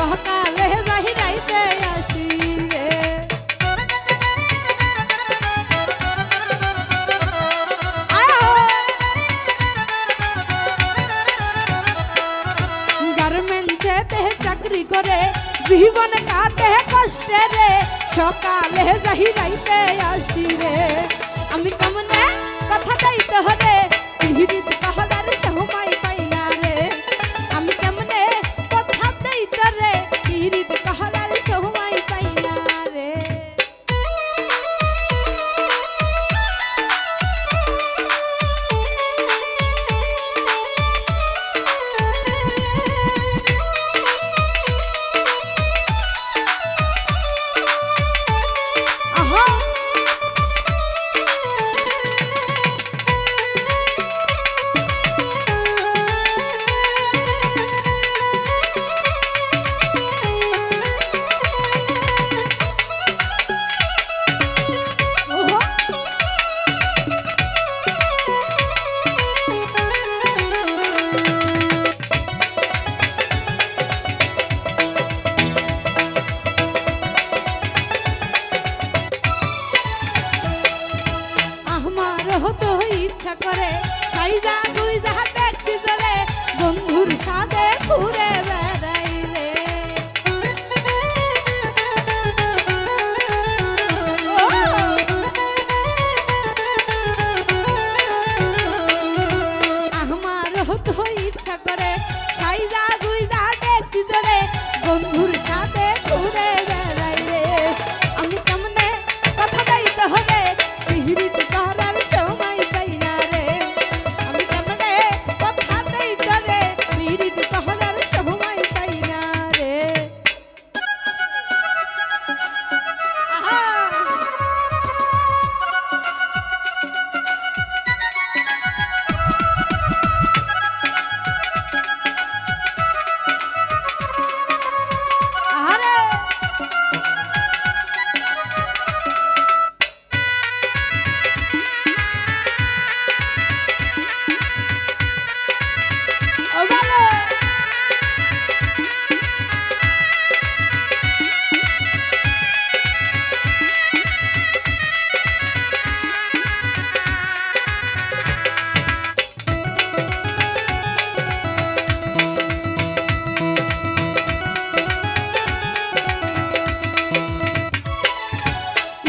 সকালে যাই রাইতে আসি রে গার্মেন্টসে চাকরি করে জীবন কাটে কষ্টে রে সকালে যাই রাইতে আসি রে আমি কেমনে কথা দাইতে হরে পিহিরিত কাহদার সময় পাই না রে আমি কেমনে কথা দাইতে রে পিহিরিত কাহদার সময় পাই না রে তো ইচ্ছা করে সাইজা দুই যাহা দেখছি চলে বন্ধুর সাথে ঘুরে বেড়াই রে আমারও তো ইচ্ছা করে সাইজা দুই যাহা দেখছি চলে বন্ধুর সাথে ঘুরে বেড়াই রে আমি কেমনে কথা দাইতে হবে পিহিরিত করার সময় পাই না রে আমি কেমনে কথা দাইতে রে পিহিরিত করার সময় পাই না রে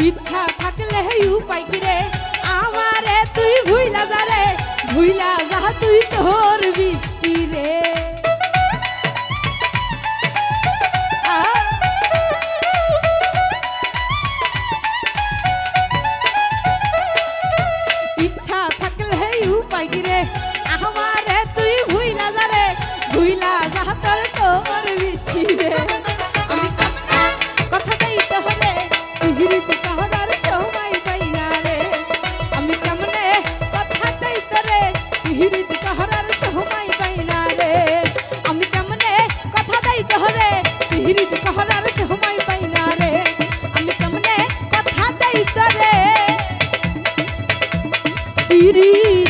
ইচ্ছা থাকলে উপায় কি রে আমারে তুই ভুইলা যা রে ভুইলা যা তুই তোর বৃষ্টি রে ইচ্ছা থাকলে উপায় কি রে আমারে তুই ভুইলা যা রে ভুইলা যা তোর বৃষ্টি রে আমি কথা দিতে হবে পিহিরিত কাহদার সময় পাই না রে আমি কেমনে কথা দিতে রে পিহিরিত কাহদার সময় পাই না রে আমি কেমনে কথা দিতে হবে পিহিরিত কাহদার সময় পাই না রে আমি কেমনে কথা দিতে রে পিহিরিত